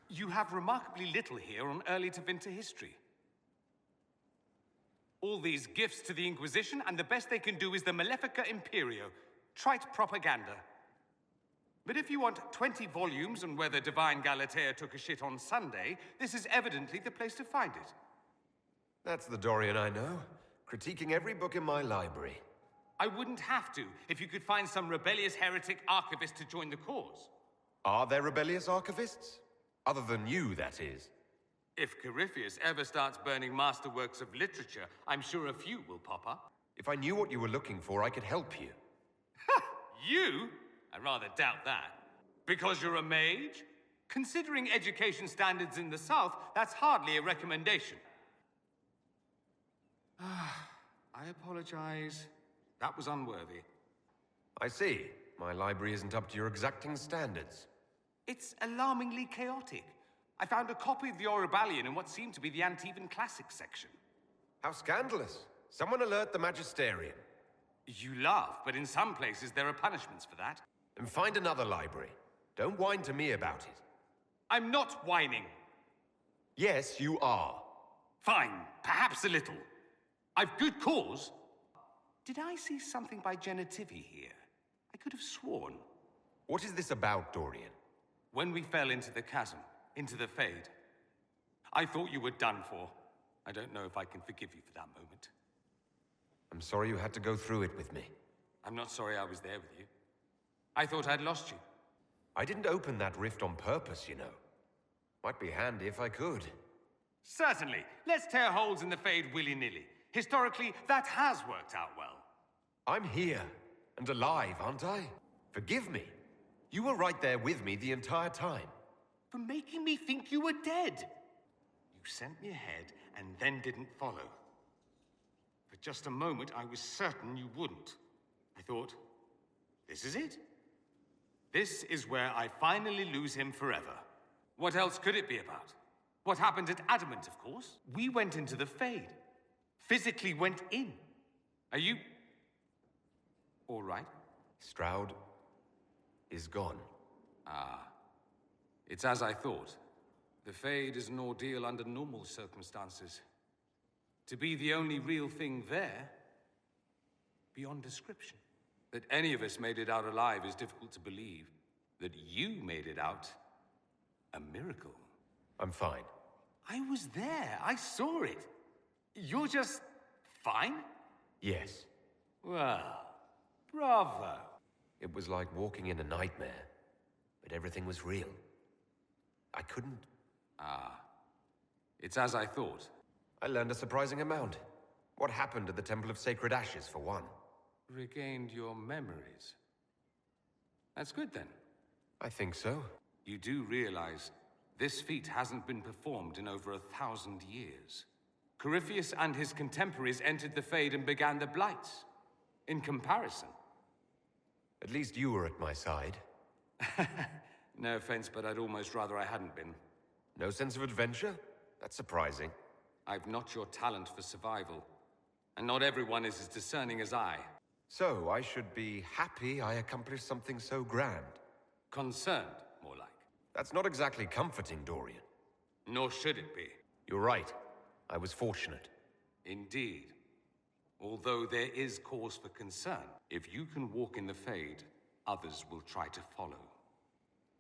You have remarkably little here on early to winter history. All these gifts to the Inquisition, and the best they can do is the Malefica Imperio. Trite propaganda. But if you want 20 volumes on whether Divine Galatea took a shit on Sunday, this is evidently the place to find it. That's the Dorian I know, critiquing every book in my library. I wouldn't have to, if you could find some rebellious heretic archivist to join the cause. Are there rebellious archivists? Other than you, that is. If Corypheus ever starts burning masterworks of literature, I'm sure a few will pop up. If I knew what you were looking for, I could help you. Ha! You? I rather doubt that. Because you're a mage? Considering education standards in the South, that's hardly a recommendation. I apologize. That was unworthy. I see. My library isn't up to your exacting standards. It's alarmingly chaotic. I found a copy of the Oribalian in what seemed to be the Antivan Classics section. How scandalous. Someone alert the Magisterium. You laugh, but in some places there are punishments for that. And find another library. Don't whine to me about it. I'm not whining. Yes, you are. Fine, perhaps a little. I've good cause. Did I see something by Genitivi here? I could have sworn. What is this about, Dorian? When we fell into the chasm, into the Fade, I thought you were done for. I don't know if I can forgive you for that moment. I'm sorry you had to go through it with me. I'm not sorry I was there with you. I thought I'd lost you. I didn't open that rift on purpose, you know. Might be handy if I could. Certainly. Let's tear holes in the Fade willy-nilly. Historically, that has worked out well. I'm here, and alive, aren't I? Forgive me. You were right there with me the entire time. For making me think you were dead. You sent me ahead, and then didn't follow. For just a moment, I was certain you wouldn't. I thought, this is it. This is where I finally lose him forever. What else could it be about? What happened at Adamant, of course. We went into the Fade. Physically went in. Are you... all right? Stroud is gone. Ah. It's as I thought. The Fade is an ordeal under normal circumstances. To be the only real thing there, beyond description. That any of us made it out alive is difficult to believe. That you made it out, a miracle. I'm fine. I was there. I saw it. You're just fine? Yes. Well, bravo. It was like walking in a nightmare, but everything was real. I couldn't... Ah. It's as I thought. I learned a surprising amount. What happened at the Temple of Sacred Ashes, for one. Regained your memories. That's good, then. I think so. You do realize this feat hasn't been performed in over 1,000 years. Corypheus and his contemporaries entered the Fade and began the Blights. In comparison. At least you were at my side. No offense, but I'd almost rather I hadn't been. No sense of adventure? That's surprising. I've not your talent for survival. And not everyone is as discerning as I. So, I should be happy I accomplished something so grand. Concerned, more like. That's not exactly comforting, Dorian. Nor should it be. You're right. I was fortunate. Indeed. Although there is cause for concern. If you can walk in the Fade, others will try to follow.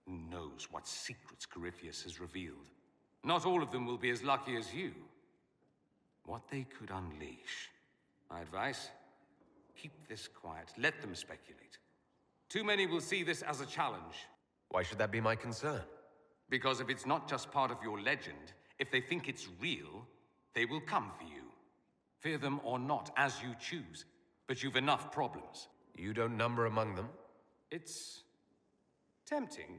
Who knows what secrets Corypheus has revealed? Not all of them will be as lucky as you. What they could unleash. My advice? Keep this quiet. Let them speculate. Too many will see this as a challenge. Why should that be my concern? Because if it's not just part of your legend, if they think it's real, they will come for you. Fear them or not, as you choose. But you've enough problems. You don't number among them? It's tempting,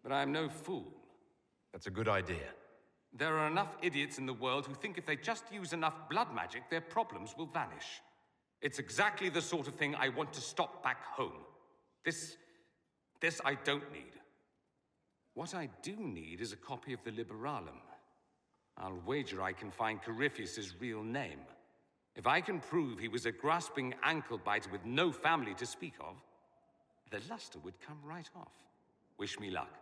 but I'm no fool. That's a good idea. There are enough idiots in the world who think if they just use enough blood magic, their problems will vanish. It's exactly the sort of thing I want to stop back home. This I don't need. What I do need is a copy of the Liberalum. I'll wager I can find Corypheus' real name. If I can prove he was a grasping ankle-biter with no family to speak of, the luster would come right off. Wish me luck.